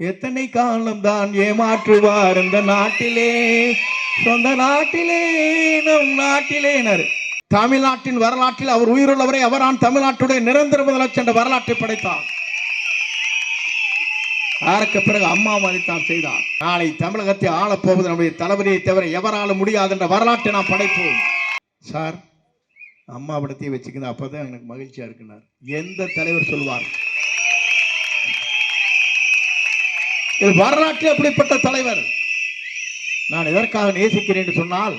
எத்தனை காலம் தான் ஏமாற்றுவார் இந்த நாட்டிலே, சொந்த நாட்டிலே, நம் நாட்டிலே. தமிழ்நாட்டின் வரலாற்றில் அவர் உயிருள்ளவரை அவரான் தமிழ்நாட்டுடைய நிரந்தர முதலமைச்சர் என்ற வரலாற்றை படைத்தார். அதற்கு பிறகு அம்மா மதித்தான் செய்தார். நாளை தமிழகத்தை ஆளப்போவது நம்முடைய தளபதியை தவிர எவராலும் முடியாது என்ற வரலாற்றை நாம் படைப்போம். சார், அம்மா படத்தை வச்சுக்கிறது அப்பதான் எனக்கு மகிழ்ச்சியா இருக்குனார். எந்த தலைவர் சொல்வார்? வரலாற்று அப்படிப்பட்ட தலைவர். நான் எதற்காக நேசிக்கிறேன் என்று சொன்னால்,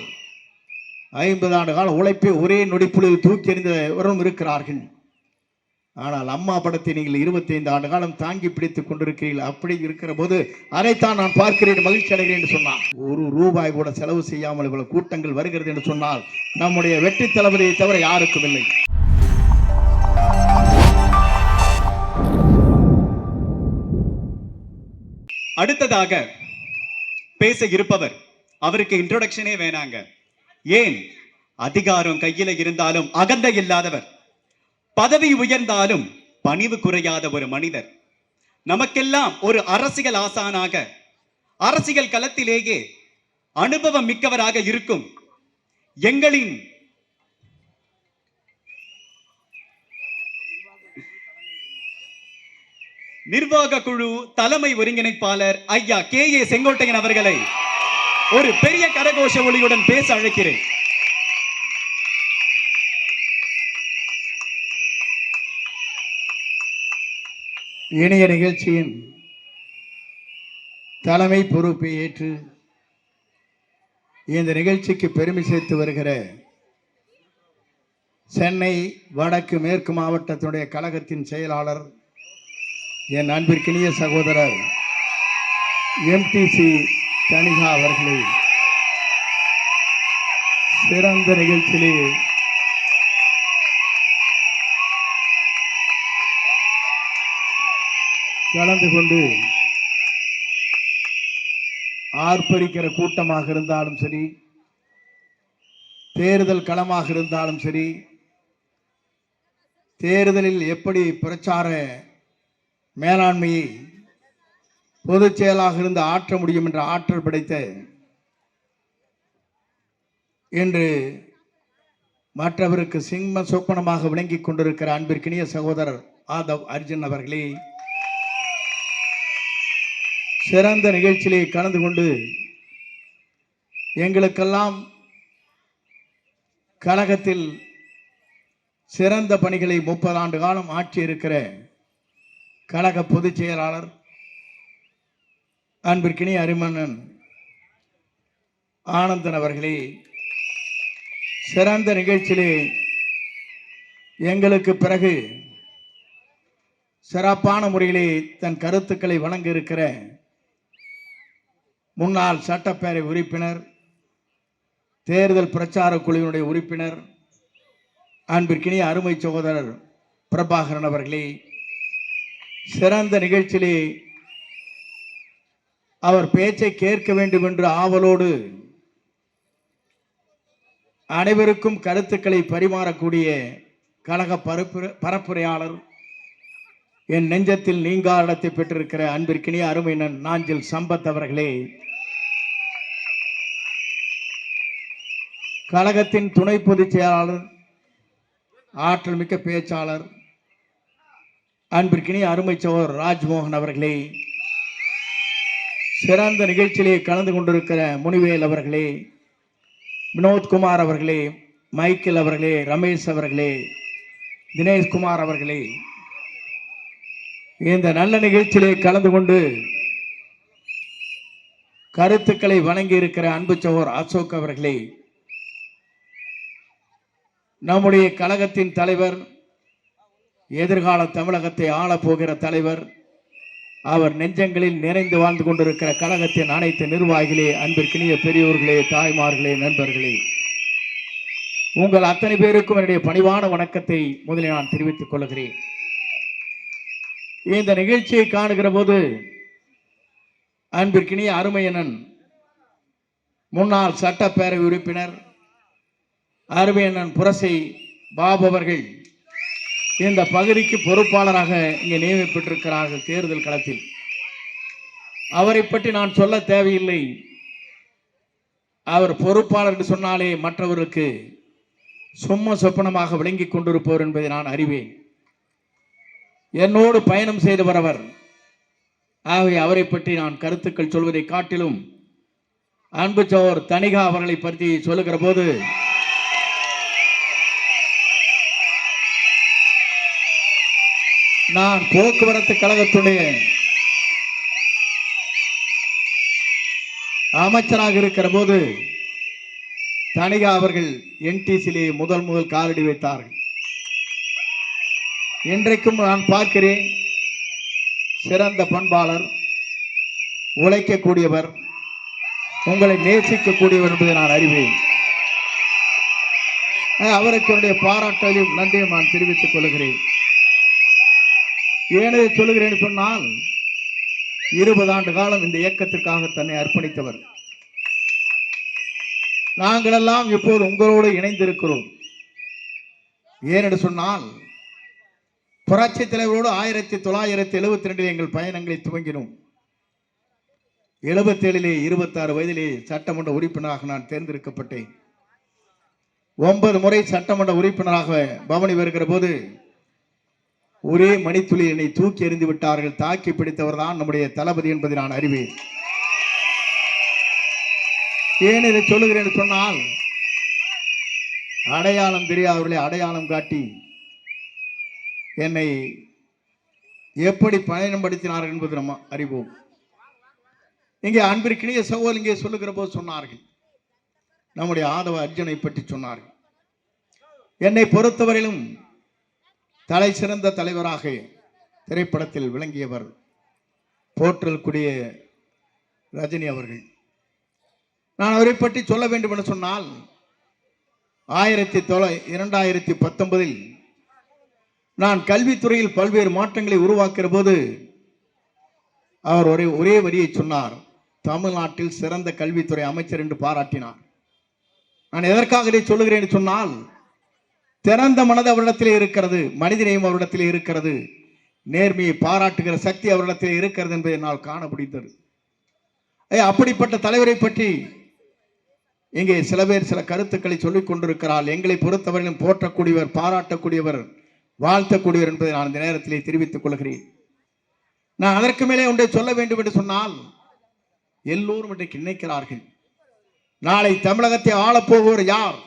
50 ஆண்டு கால உழைப்பை ஒரே நொடிப்புள்ளில் தூக்கி எறிந்தவரும் இருக்கிறார்கள். ஆனால் அம்மா படத்தை நீங்கள் 25 ஆண்டு காலம் தாங்கி பிடித்துக் கொண்டிருக்கிறீர்கள். அப்படி இருக்கிற போது அதைத்தான் நான் பார்க்கிறேன், மகிழ்ச்சி அடைகிறேன் என்று சொன்னார். ₹1 கூட செலவு செய்யாமல் இவ்வளவு கூட்டங்கள் வருகிறது என்று சொன்னால் நம்முடைய வெற்றி தளபதியை தவிர யாருக்கும் இல்லை. அடுத்ததாக பேச இருப்பவர், அவருக்கு இன்ட்ரோடக்ஷனே வேணாங்க. ஏன்? அதிகாரம் கையில இருந்தாலும் அகந்தை இல்லாதவர், பதவி உயர்ந்தாலும் பணிவு குறையாத ஒரு மனிதர், நமக்கெல்லாம் ஒரு அரசியல் ஆசானாக, அரசியல் களத்திலேயே அனுபவம் மிக்கவராக இருக்கும் எங்களின் நிர்வாக குழு தலைமை ஒருங்கிணைப்பாளர் ஐயா KA செங்கோட்டையன் அவர்களை ஒரு பெரிய கரகோஷ ஒலியுடன் பேச அழைக்கிறேன். இணைய நிகழ்ச்சியின் தலைமை பொறுப்பை ஏற்று இந்த நிகழ்ச்சிக்கு பெருமை சேர்த்து வருகிற சென்னை வடக்கு மேற்கு மாவட்டத்தினுடைய கழகத்தின் செயலாளர் என் அன்பிற்கினிய சகோதரர் MTC தனிகா அவர்களை சிறந்த நிகழ்ச்சியிலே கலந்து கொண்டு ஆர்ப்பரிக்கிற கூட்டமாக இருந்தாலும் சரி, தேர்தல் களமாக இருந்தாலும் சரி, தேர்தலில் எப்படி பிரச்சார மேலாண்மையை பொதுச் செயலாக இருந்து ஆற்ற முடியும் என்ற ஆற்றல் படைத்த இன்று மற்றவருக்கு சிம்ம சொப்பனமாக விளங்கிக் கொண்டிருக்கிற அன்பிற்கினிய சகோதரர் ஆதவ் அர்ஜுன் அவர்களே சிறந்த நிகழ்ச்சியிலே கலந்து கொண்டு எங்களுக்கெல்லாம் கழகத்தில் சிறந்த பணிகளை 30 ஆண்டு காலம் ஆட்சி இருக்கிற கழக பொதுச் செயலாளர் அன்பிற்கினிய அரிமன்னன் ஆனந்தன் அவர்களே சிறந்த நிகழ்ச்சியிலே எங்களுக்கு பிறகு சிறப்பான முறையிலே தன் கருத்துக்களை வழங்க இருக்கிற முன்னாள் சட்டப்பேரவை உறுப்பினர், தேர்தல் பிரச்சார குழுவினுடைய உறுப்பினர் அன்பிற்கினிய அருமை சகோதரர் பிரபாகரன் அவர்களே சிறந்த நிகழ்ச்சியிலே அவர் பேச்சை கேட்க வேண்டும் என்று ஆவலோடு அனைவருக்கும் கருத்துக்களை பரிமாறக்கூடிய கழக பரப்புரையாளர், என் நெஞ்சத்தில் நீங்கா இடத்தை பெற்றிருக்கிற அன்பிற்கினிய அருமையினன் நாஞ்சில் சம்பத் அவர்களே, கழகத்தின் துணை பொதுச் செயலாளர், ஆற்றல் மிக்க பேச்சாளர் அன்பிற்கினிய அருமை சகோதரர் ராஜ்மோகன் அவர்களே, சிறந்த நிகழ்ச்சியிலே கலந்து கொண்டிருக்கிற முனிவேல் அவர்களே, வினோத்குமார் அவர்களே, மைக்கேல் அவர்களே, ரமேஷ் அவர்களே, தினேஷ்குமார் அவர்களே, இந்த நல்ல நிகழ்ச்சியிலே கலந்து கொண்டு கருத்துக்களை வழங்கி இருக்கிற அன்பு சகோதரர் அசோக் அவர்களே, நம்முடைய கழகத்தின் தலைவர், எதிர்கால தமிழகத்தை ஆளப்போகிற தலைவர், அவர் நெஞ்சங்களில் நிறைந்து வாழ்ந்து கொண்டிருக்கிற கழகத்தின் அனைத்து நிர்வாகிகளே, அன்பிற்கினிய பெரியோர்களே, தாய்மார்களே, நண்பர்களே, உங்கள் அத்தனை பேருக்கும் என்னுடைய பணிவான வணக்கத்தை முதலில் நான் தெரிவித்துக் கொள்கிறேன். இந்த நிகழ்ச்சியை காணுகிற போது அன்பிற்கினிய அருமையனன் முன்னாள் சட்டப்பேரவை உறுப்பினர் அருமையனன் புரசை பாபு அவர்கள் இந்த பகுதிக்கு பொறுப்பாளராக இங்கே நியமிக்கப்பட்டிருக்கிறார்கள். தேர்தல் களத்தில் அவரை பற்றி நான் சொல்ல தேவையில்லை. அவர் பொறுப்பாளர் என்று சொன்னாலே மற்றவருக்கு சும்மா சொப்பனமாக விளங்கிக் கொண்டிருப்பவர் என்பதை நான் அறிவேன். என்னோடு பயணம் செய்தவர் அவர். ஆகவே அவரை பற்றி நான் கருத்துக்கள் சொல்வதை காட்டிலும் அன்பு சோர் தணிகா அவர்களை பற்றி சொல்லுகிற போது நான் போக்குவரத்து கழகத்துடைய அமைச்சராக இருக்கிற போது தணிகா அவர்கள் என்டிசியிலே முதல் காலடி வைத்தார்கள். இன்றைக்கும் நான் பார்க்கிறேன், சிறந்த பண்பாளர், உழைக்கக்கூடியவர், உங்களை நேசிக்கக்கூடியவர் என்பதை நான் அறிவேன். அவருக்கு என்னுடைய பாராட்டையும் நன்றியும் நான் தெரிவித்துக் கொள்கிறேன். ஏனே சொல்லுகிறேன் சொன்னால் 20 ஆண்டு காலம் இந்த இயக்கத்திற்காக தன்னை அர்ப்பணித்தவர். நாங்களெல்லாம் இப்போது உங்களோடு இணைந்திருக்கிறோம். ஏனென்று சொன்னால் புரட்சி தலைவரோடு 1972 எங்கள் பயணங்களை துவங்கினோம். 77 26 வயதிலே சட்டமன்ற உறுப்பினராக நான் தேர்ந்தெடுக்கப்பட்டேன். 9 முறை சட்டமன்ற உறுப்பினராக பவனி வருகிற போது ஒரே மணித்துளி என்னை தூக்கி எறிந்து விட்டார்கள். தாக்கி பிடித்தவர் தான் நம்முடைய தளபதி என்பதை நான் அறிவேன். ஏன் இதை சொல்லுகிறேன் சொன்னால், அடையாளம் தெரியாதவர்களை அடையாளம் காட்டி என்னை எப்படி பயணப்படுத்தினார்கள் என்பது நம்ம அறிவோம். இங்கே அன்பிற்கினிய சகோதரர் இங்கே சொல்லுகிற போது சொன்னார்கள், நம்முடைய ஆதவ அர்ஜுனை பற்றி சொன்னார்கள். என்னை பொறுத்தவரையிலும் தலை சிறந்த தலைவராக திரைப்படத்தில் விளங்கியவர் போற்றல்குடிய ரஜினி அவர்கள். நான் அவரை பற்றி சொல்ல வேண்டும் என்று சொன்னால் 2019 நான் கல்வித்துறையில் பல்வேறு மாற்றங்களை உருவாக்குற போது அவர் ஒரே வரியை சொன்னார், தமிழ்நாட்டில் சிறந்த கல்வித்துறை அமைச்சர் என்று பாராட்டினார். நான் எதற்காக இதை சொல்லுகிறேன் சொன்னால், திறந்த மனது அவரிடத்திலே இருக்கிறது, மனிதநேயம் அவரிடத்திலே இருக்கிறது, நேர்மையை பாராட்டுகிற சக்தி அவரிடத்திலே இருக்கிறது என்பதை என்னால் காண முடிந்தது. அப்படிப்பட்ட தலைவரை பற்றி இங்கே சில பேர் சில கருத்துக்களை சொல்லிக் கொண்டிருக்கிறார். எங்களை பொறுத்தவரையிலும் போற்றக்கூடியவர், பாராட்டக்கூடியவர், வாழ்த்தக்கூடியவர் என்பதை நான் இந்த நேரத்திலே தெரிவித்துக் கொள்கிறேன். நான் அதற்கு மேலே ஒன்றை சொல்ல வேண்டும் என்று சொன்னால், எல்லோரும் இன்றைக்கு நினைக்கிறார்கள், நாளை தமிழகத்தை ஆளப்போகுவர் யார்,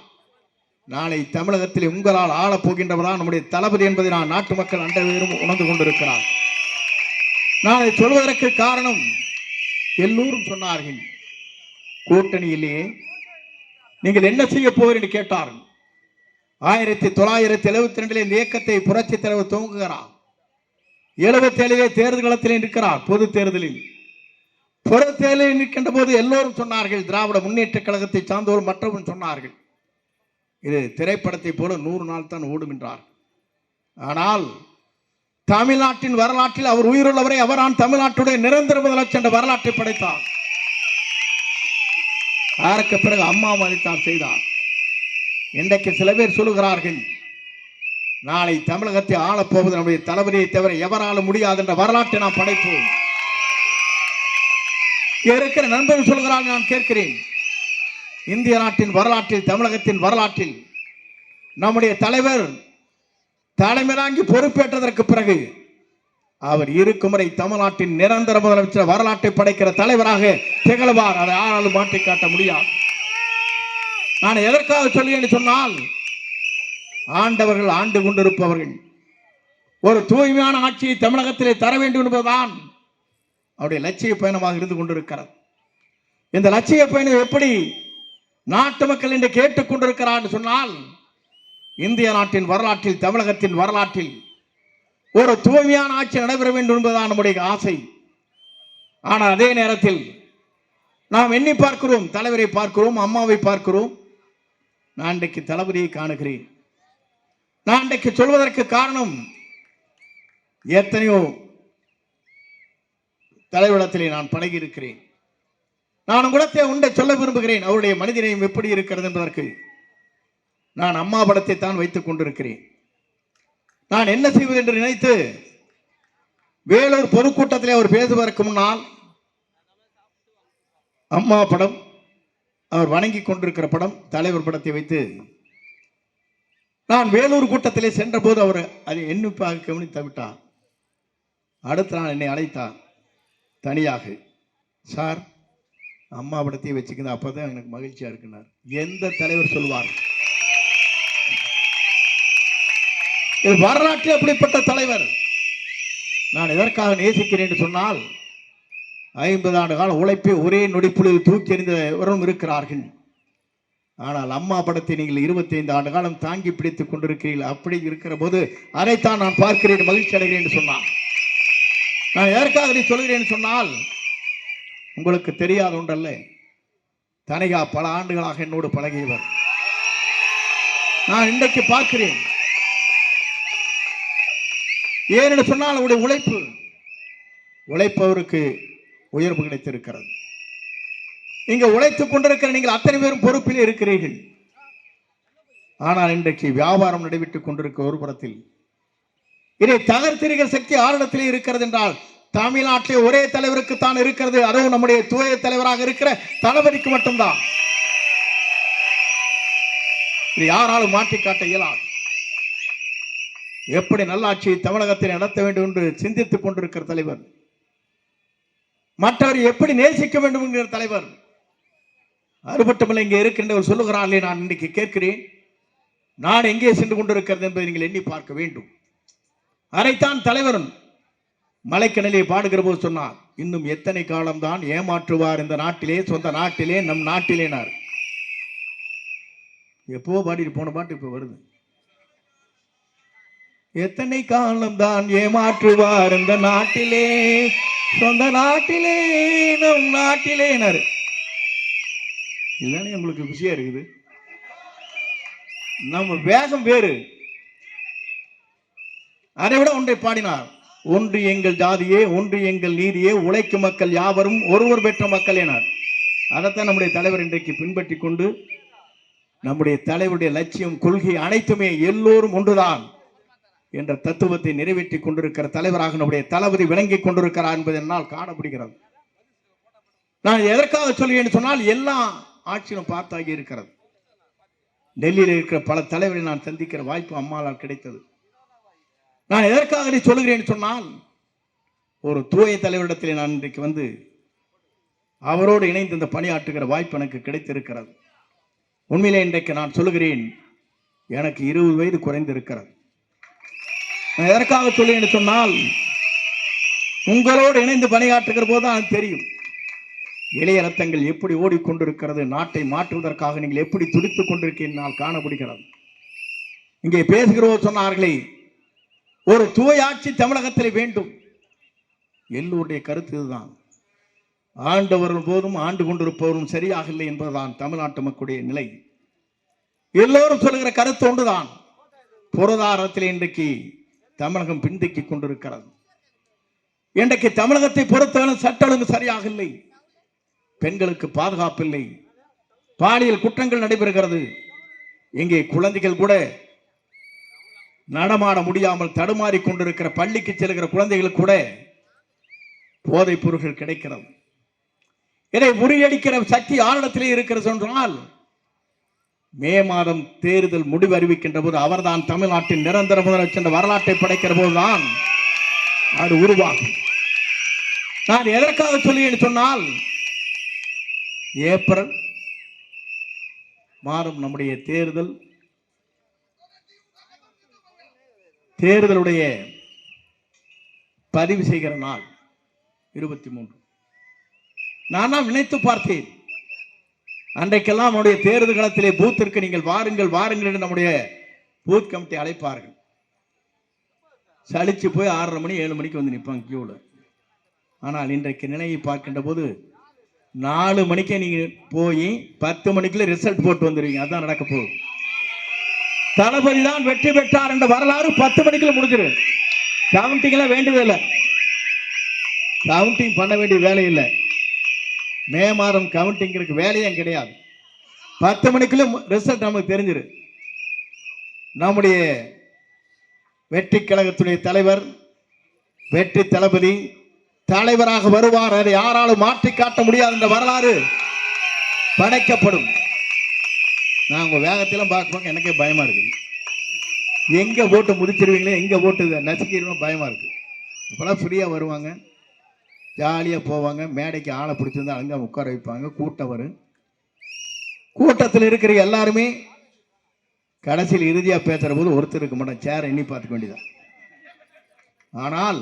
நாளை தமிழகத்தில் உங்களால் ஆளப் போகின்றவர்தான் நம்முடைய தளபதி என்பதை நான் நாட்டு மக்கள் அனைவரும் உணர்ந்து கொண்டிருக்கிறார். நான் இதை சொல்வதற்கு காரணம், எல்லோரும் சொன்னார்கள், கூட்டணியிலேயே நீங்கள் என்ன செய்ய போவீர்கள் என்று கேட்டார்கள். 1972 இந்த இயக்கத்தை புரட்சி தலைவர் துவங்குகிறார். 77 தேர்தல் களத்தில் இருக்கிறார். பொது தேர்தலில் நிற்கின்ற போது எல்லோரும் சொன்னார்கள், திராவிட முன்னேற்ற கழகத்தை சார்ந்தோர் மற்றவரும் சொன்னார்கள், இது திரைப்படத்தை போல 100 நாள் தான் ஓடும் என்றார். ஆனால் தமிழ்நாட்டின் வரலாற்றில் அவர் உயிருள்ளவரை அவரான் தமிழ்நாட்டுடைய நிரந்தர முதலமைச்சர் என்ற வரலாற்றை படைத்தார். அதற்கு பிறகு அம்மா மதித்தான் செய்தார். இன்றைக்கு சில பேர் சொல்லுகிறார்கள், நாளை தமிழகத்தை ஆளப்போவது நம்முடைய தளபதியை தவிர எவராலும் முடியாது என்ற வரலாற்றை நாம் படைப்போம். இருக்கிற நண்பர்கள் சொல்கிறார்கள், நான் கேட்கிறேன், இந்திய நாட்டின் வரலாற்றில், தமிழகத்தின் வரலாற்றில் நம்முடைய தலைவர் தலைமை தாங்கி பொறுப்பேற்றதற்கு பிறகு அவர் இருக்கும் வரை தமிழ்நாட்டின் நிரந்தர முதலமைச்சர் வரலாற்றை படைக்கிற தலைவராக திகழ்வார். அதை யாராலும் மாற்றி காட்ட முடியாது. நான் எதற்காக சொல்கிறேன் சொன்னால், ஆண்டவர்கள் ஆண்டு கொண்டிருப்பவர்கள் ஒரு தூய்மையான ஆட்சியை தமிழகத்திலே தர வேண்டும் என்பதுதான் அவருடைய லட்சிய பயணமாக இருந்து கொண்டிருக்கிறது. இந்த லட்சிய பயணம் எப்படி நாட்டு மக்கள் என்று கேட்டுக் கொண்டிருக்கிறார் சொன்னால், இந்திய நாட்டின் வரலாற்றில், தமிழகத்தின் வரலாற்றில் ஒரு தூய்மையான ஆட்சி நடைபெற வேண்டும் என்பதுதான் நம்முடைய ஆசை. ஆனால் அதே நேரத்தில் நாம் எண்ணி பார்க்கிறோம், தலைவரை பார்க்கிறோம், அம்மாவை பார்க்கிறோம். நான் இன்றைக்கு தளபதியை காணுகிறேன். நான் இன்றைக்கு சொல்வதற்கு காரணம், எத்தனையோ தலைவரிடத்திலே நான் பழகி இருக்கிறேன். நான் உங்களிடத்தை ஒன்றை சொல்ல விரும்புகிறேன், அவருடைய மனிதநேயம் எப்படி இருக்கிறது என்பதற்கு. நான் அம்மா படத்தை தான் வைத்துக் கொண்டிருக்கிறேன். நான் என்ன செய்வது என்று நினைத்து வேலூர் பொதுக்கூட்டத்திலே அவர் பேசுவதற்கு முன்னால் அம்மா படம், அவர் வணங்கி கொண்டிருக்கிற படம், தலைவர் படத்தை வைத்து நான் வேலூர் கூட்டத்திலே சென்ற போது அவர் அதை எண்ணிப்பாக கவனித்து விட்டார். அடுத்த நாள் என்னை அழைத்தார் தனியாக. சார், அம்மா படத்தை வச்சுக்கிறது, அப்பதான் எனக்கு மகிழ்ச்சியா இருக்குனார். எந்த தலைவர் சொல்வார்? இது வரலாற்றில் அப்படிப்பட்ட தலைவர். நான் எதற்காக நேசிக்கிறேன் என்று சொன்னால், 50 ஆண்டு கால உழைப்பை ஒரே நொடிப்புள்ளில் தூக்கி எறிந்தவரும் இருக்கிறார்கள். ஆனால் அம்மா படத்தை நீங்கள் 25 ஆண்டு காலம் தாங்கி பிடித்துக் கொண்டிருக்கிறீர்கள். அப்படி இருக்கிற போது அதைத்தான் நான் பார்க்கிறேன், மகிழ்ச்சி அடைகிறேன் என்று சொன்னான். நான் எதற்காக நீ சொல்கிறேன் சொன்னால், உங்களுக்கு தெரியாத ஒன்றல்ல, தனிகா பல ஆண்டுகளாக என்னோடு பழகியவர். நான் இன்றைக்கு பார்க்கிறேன். ஏனென்று சொன்னால் அவருடைய உழைப்பவருக்கு உயர்வு கிடைத்திருக்கிறது. இங்க உழைத்துக் கொண்டிருக்கிற நீங்கள் அத்தனை பேரும் பொறுப்பில் இருக்கிறீர்கள். ஆனால் இன்றைக்கு வியாபாரம் நடைபெற்றுக் கொண்டிருக்க ஒரு புறத்தில் இதை தகர்த்திருக்கிற சக்தி ஆரிடத்திலே இருக்கிறது என்றால், தமிழ்நாட்டிலே ஒரே தலைவருக்கு தான் இருக்கிறது. அதுவும் நம்முடைய தூய தலைவராக இருக்கிற தளபதிக்கு மட்டும்தான். இது யாராலும் மாற்றி காட்ட இயலாது. எப்படி நல்லாட்சியை தமிழகத்தில் நடத்த வேண்டும் என்று சிந்தித்துக் கொண்டிருக்கிற தலைவர், மற்றவர் எப்படி நேசிக்க வேண்டும் என்கிற தலைவர், அறுபட்டமில்லை இங்கே இருக்கின்றவர் சொல்லுகிறார்களே, நான் இன்னைக்கு கேட்கிறேன், நான் எங்கே சென்று கொண்டிருக்கிறது என்பதை நீங்கள் எண்ணி பார்க்க வேண்டும். அதைத்தான் தலைவர் மலைக்கணலே பாடுகிற போது சொன்னார், இன்னும் எத்தனை காலம்தான் ஏமாற்றுவார் இந்த நாட்டிலே, சொந்த நாட்டிலே, நம் நாட்டிலேனார். எப்போ பாடிட்டு போன பாட்டு இப்ப வருது. எத்தனை காலம்தான் ஏமாற்றுவார் இந்த நாட்டிலே, சொந்த நாட்டிலே, நம் நாட்டிலேனார். இதுதானே உங்களுக்கு விஷயம் இருக்குது. நம்ம வேகம் வேறு. அதை விட ஒன்றை பாடினார், ஒன்று எங்கள் ஜாதியே, ஒன்று எங்கள் நீதியே, உழைக்கும் மக்கள் யாவரும் ஒருவர் பெற்ற மக்கள் எனார். அதைத்தான் நம்முடைய தலைவர் இன்றைக்கு பின்பற்றி கொண்டு, நம்முடைய தலைவருடைய லட்சியம், கொள்கை அனைத்துமே எல்லோரும் ஒன்றுதான் என்ற தத்துவத்தை நிறைவேற்றி கொண்டிருக்கிற தலைவராக நம்முடைய தளபதி விளங்கிக் கொண்டிருக்கிறார் என்பது என்னால் காணப்படுகிறது. நான் எதற்காக சொல்கிறேன் சொன்னால், எல்லா ஆட்சியிலும் பார்த்தாகி இருக்கிறது. டெல்லியில் இருக்கிற பல தலைவரை நான் சந்திக்கிற வாய்ப்பு அம்மாவால் கிடைத்தது. நான் எதற்காக சொல்லுகிறேன் சொன்னால், ஒரு தூய தலைவரிடத்தில் நான் இன்றைக்கு வந்து அவரோடு இணைந்து இந்த பணியாற்றுகிற வாய்ப்பு எனக்கு கிடைத்திருக்கிறது. உண்மையிலே இன்றைக்கு நான் சொல்லுகிறேன், எனக்கு 20 வயது குறைந்திருக்கிறது. நான் எதற்காக சொல்லுகிறேன் சொன்னால், உங்களோடு இணைந்து பணியாற்றுகிற போதுதான் தெரியும் இளைய ரத்தங்கள் எப்படி ஓடிக்கொண்டிருக்கிறது, நாட்டை மாற்றுவதற்காக நீங்கள் எப்படி துடித்துக் கொண்டிருக்கிறீர்கள் காணப்படுகிறது. இங்கே பேசுகிறோர் சொன்னார்களே, ஒரு தூய ஆட்சி தமிழகத்தில் வேண்டும். எல்லோருடைய கருத்து இதுதான். ஆண்டவரும் போதும் ஆண்டு கொண்டிருப்பவரும் சரியாக இல்லை என்பதுதான் தமிழ்நாட்டு மக்களுடைய நிலை. எல்லோரும் சொல்லுகிற கருத்து ஒன்றுதான். பொருளாதாரத்தில் இன்றைக்கு தமிழகம் பின்தங்கிக் கொண்டிருக்கிறது. இன்றைக்கு தமிழகத்தை பொறுத்தவரை சட்ட ஒழுங்கு சரியாக இல்லை, பெண்களுக்கு பாதுகாப்பு இல்லை, பாலியல் குற்றங்கள் நடைபெறுகிறது. இங்கே குழந்தைகள் கூட நடமாட முடியாமல் தடுமாறி கொண்டிருக்கிற, பள்ளிக்கு செல்கிற குழந்தைகளுக்கு கூட போதைப் பொருட்கள் கிடைக்கிறது. இதை முறியடிக்கிற சக்தி ஆரிடத்திலே இருக்கிறது சொன்னால், மே மாதம் தேர்தல் முடிவு அறிவிக்கின்ற போது அவர்தான் தமிழ்நாட்டின் நிரந்தர முதலமைச்சர் என்ற வரலாற்றை படைக்கிற போதுதான் அது உருவாகும். நான் எதற்காக சொல்லுகிறேன் சொன்னால், ஏப்ரல் மாதம் நம்முடைய தேர்தலுடைய பதிவு செய்கிற நாள் 23. நான் நினைத்து பார்த்தேன், அன்றைக்கெல்லாம் நம்முடைய தேர்தல் களத்திலே பூத்திற்கு நீங்கள் வாருங்கள் வாருங்கள் என்று நம்முடைய பூத் கமிட்டி அழைப்பார்கள். சலிச்சு போய் 6:30 மணி 7 மணிக்கு வந்து நிற்பாங்க கியூல. ஆனால் இன்றைக்கு நிலையை பார்க்கின்ற போது 4 மணிக்கே நீங்க போய் 10 மணிக்குள்ள ரிசல்ட் போட்டு வந்துருவீங்க. அதான் நடக்க போகுது. தளபதி தான் வெற்றி பெற்றார் என்ற வரலாறு 10 மணிக்குள்ள முடிஞ்சிரு. கவுண்டிங் எல்லாம் வேண்டியதில்லை, கவுண்டிங் பண்ண வேண்டிய வேலை இல்லை. மே மாதம் கவுண்டிங் இருக்கு, வேலையும் கிடையாது. 10 மணிக்குள்ள ரிசல்ட் நமக்கு தெரிஞ்சிரு. நம்முடைய வெற்றி கழகத்துடைய தலைவர், வெற்றி தளபதி தலைவராக வருவார். அதை யாராலும் மாற்றி காட்ட முடியாது என்ற வரலாறு படைக்கப்படும். நான் உங்க வேகத்திலும் பார்க்க எனக்கே பயமா இருக்கு. எங்க போட்டு முடிச்சிருவீங்களே, எங்க போட்டு நசுக்கிடுவோம் பயமா இருக்கு. இப்பெல்லாம் ஃப்ரீயா வருவாங்க, ஜாலியா போவாங்க, மேடைக்கு ஆளை பிடிச்சிருந்தா அங்க உட்கார வைப்பாங்க, கூட்டம் வரும். கூட்டத்தில் இருக்கிற எல்லாருமே கடைசியில் இறுதியா பேசுற போது ஒருத்தர் இருக்க மாட்டோம், சேரை எண்ணி பார்த்துக்க வேண்டியதான். ஆனால்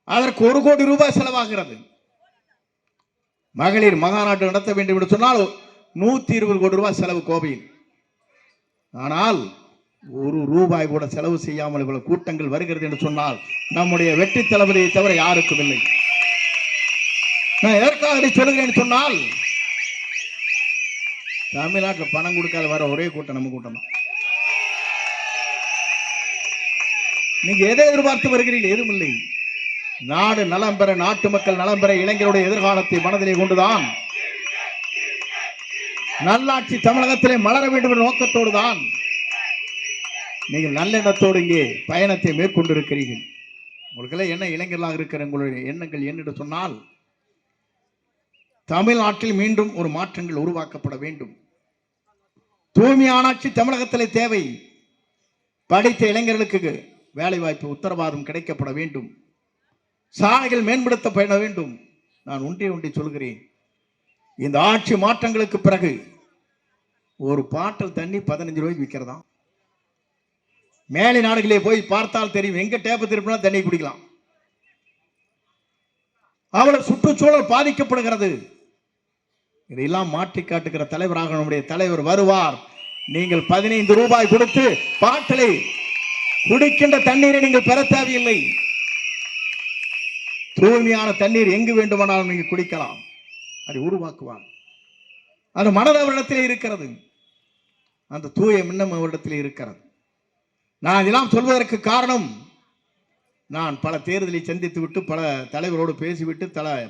அதற்கு 1 கோடி ரூபாய் செலவாகிறது. மகளிர் மகாநாட்டு நடத்த வேண்டும் என்று சொன்னால் 120 கோடி ரூபாய் செலவு கோவையில். ஆனால் 1 ரூபாய் கூட செலவு செய்யாமல் இவ்வளவு கூட்டங்கள் வருகிறது என்று சொன்னால் நம்முடைய வெற்றி தளபதியை தவிர யாருக்கும் இல்லை. நான் எதற்காக இதை சொல்லுகிறேன் சொன்னால், தமிழ்நாட்டில் பணம் கொடுக்காத வர ஒரே கூட்டம் நம்ம கூட்டம் தான். நீங்க எதை எதிர்பார்த்து வருகிறீர்கள்? எதுவும் இல்லை. நாடு நலம் பெற, நாட்டு மக்கள் நலம் பெற, இளைஞருடைய எதிர்காலத்தை மனதிலே கொண்டுதான் நல்லாட்சி தமிழகத்திலே மலர வேண்டும் என்ற நோக்கத்தோடு தான் நீங்கள் நல்லெண்ணத்தோடு இங்கே பயணத்தை மேற்கொண்டிருக்கிறீர்கள். உங்களுக்கெல்லாம் என்ன இளைஞர்களாக இருக்கிற உங்களுடைய எண்ணங்கள் என்னென்று சொன்னால், தமிழ்நாட்டில் மீண்டும் ஒரு மாற்றங்கள் உருவாக்கப்பட வேண்டும். தூய்மையான ஆட்சி தமிழகத்திலே தேவை. படித்த இளைஞர்களுக்கு வேலை வாய்ப்பு உத்தரவாதம் கிடைக்கப்பட வேண்டும். சாலைகள் மேம்படுத்தப்பட வேண்டும். நான் ஒன்றை சொல்கிறேன், இந்த ஆட்சி மாற்றங்களுக்கு பிறகு ஒரு பாட்டில் தண்ணி 15 ரூபாய்க்கு விற்கிறதா. மேலை நாடுகளே போய் பார்த்தால் தெரியும், எங்க டேப்பு திருப்பினா தண்ணி குடிக்கலாம். அவ்வளவு சுற்றுச்சூழல் பாதிக்கப்படுகிறது. இதையெல்லாம் மாற்றி காட்டுகிற தலைவராக நம்முடைய தலைவர் வருவார். நீங்கள் 15 ரூபாய் கொடுத்து பாட்டிலை குடிக்கின்ற தண்ணீரை நீங்கள் பெற தேவையில்லை. தூய்மையான தண்ணீர் எங்கு வேண்டுமானாலும் நீங்கள் குடிக்கலாம். அதை உருவாக்குவார். அது மனது அவரிடத்திலே இருக்கிறது. அந்த தூய மின்னம் அவரிடத்திலே இருக்கிறது. நான் இதெல்லாம் சொல்வதற்கு காரணம், நான் பல தேர்தலை சந்தித்து விட்டு பல தலைவரோடு பேசிவிட்டு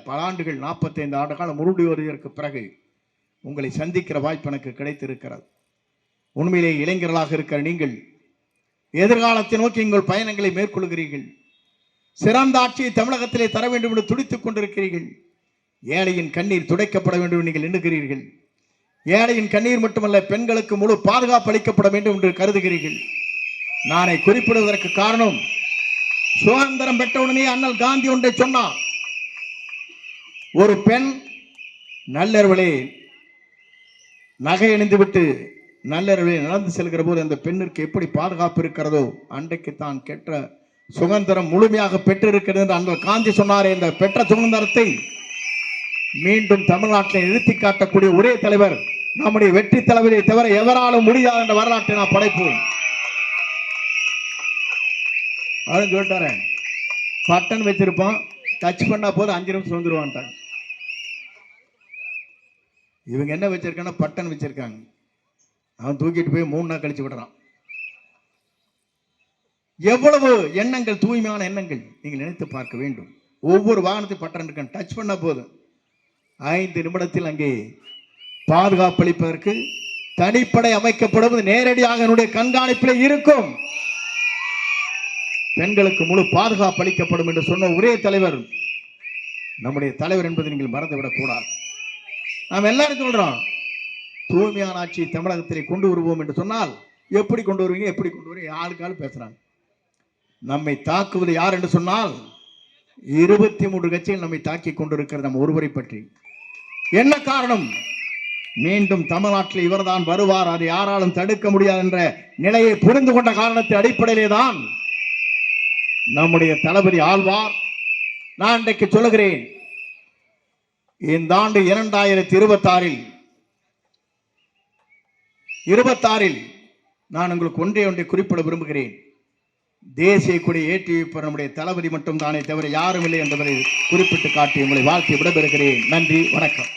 பல ஆண்டுகள் 45 ஆண்டு காலம் முருடி வருவதற்கு பிறகு உங்களை சந்திக்கிற வாய்ப்பு எனக்கு கிடைத்திருக்கிறது. உண்மையிலே இளைஞர்களாக இருக்கிற நீங்கள் எதிர்காலத்தை நோக்கி உங்கள் பயணங்களை மேற்கொள்கிறீர்கள். சிறந்த ஆட்சியை தமிழகத்திலே தர வேண்டும் என்று துடித்துக் கொண்டிருக்கிறீர்கள். ஏழையின் கண்ணீர் துடைக்கப்பட வேண்டும் என்று நீங்கள் எண்ணுகிறீர்கள். ஏழையின் கண்ணீர் மட்டுமல்ல, பெண்களுக்கு முழு பாதுகாப்பு அளிக்கப்பட வேண்டும் என்று கருதுகிறீர்கள். நானை குறிப்பிடுவதற்கு காரணம், சுதந்திரம் பெற்றவுடனே அண்ணல் காந்தி ஒன்றை சொன்னார். ஒரு பெண் நல்லறிவிலே நகை அணிந்துவிட்டு நல்லறிவிலே நடந்து செல்கிற போது அந்த பெண்ணிற்கு எப்படி பாதுகாப்பு இருக்கிறதோ, அன்றைக்கு தான் கேட்ட சுதந்திரம் முழுமையாக பெற்றிருக்கிறது என்று அண்ணல் காந்தி சொன்னாரே. இந்த பெற்ற சுதந்திரத்தை மீண்டும் தமிழ்நாட்டில் நிறுத்தி காட்டக்கூடிய ஒரே தலைவர் நம்முடைய வெற்றி தலைவரை தவிர எவராலும் முடியாது என்ற வரலாற்றை நான் படைப்போம். அவரும் சொல்லிட்டாரு, பட்டன் வச்சிருப்போம், டச் பண்ணா போது 5 நிமிஷம் வந்துருவான்ட்டாங்க. இவங்க என்ன வச்சிருக்காங்க? பட்டன் வச்சிருக்காங்க. அவன் தூக்கிட்டு போய் 3 நாள் கழிச்சு விடுறான். எவ்வளவு எண்ணங்கள், தூய்மையான எண்ணங்கள் நீங்கள் நினைத்து பார்க்க வேண்டும். ஒவ்வொரு வாகனத்தையும் பட்டன் இருக்கான், டச் பண்ண போதும் 5 நிமிடத்தில் அங்கே பாதுகாப்பு அளிப்பதற்கு தனிப்படை அமைக்கப்படுவது நேரடியாக என்னுடைய கண்காணிப்பில் இருக்கும். பெண்களுக்கு முழு பாதுகாப்பு அளிக்கப்படும் என்று சொன்ன ஒரே தலைவர் நம்முடைய தலைவர் என்பதை நீங்கள் மறந்துவிடக் கூடாது. நாம் எல்லாரும் சொல்றோம், தூய்மையான ஆட்சி தமிழகத்திலே கொண்டு வருவோம் என்று சொன்னால் எப்படி கொண்டு வருவீங்க, எப்படி கொண்டு வருவீங்க, ஆளுக்காள் பேசுறாங்க. நம்மை தாக்குவது யார் என்று சொன்னால் 23 கட்சிகள் நம்மை தாக்கி கொண்டிருக்கிறது. நம்ம ஒருவரை பற்றி என்ன காரணம்? மீண்டும் தமிழ்நாட்டில் இவர்தான் வருவார், அதை யாராலும் தடுக்க முடியாது என்ற நிலையை புரிந்து கொண்ட காரணத்தின் அடிப்படையிலே தான் நம்முடைய தளபதி ஆழ்வார். நான் இன்றைக்கு சொல்லுகிறேன், இந்த ஆண்டு 2026 நான் உங்களுக்கு ஒன்றை குறிப்பிட விரும்புகிறேன். தேசிய கொடி ஏற்றி வைப்பவர் நம்முடைய தளபதி மட்டும் தானே தவிர யாரும் இல்லை என்பதை குறிப்பிட்டு காட்டி உங்களை வாழ்த்தி விடைபெறுகிறேன். நன்றி, வணக்கம்.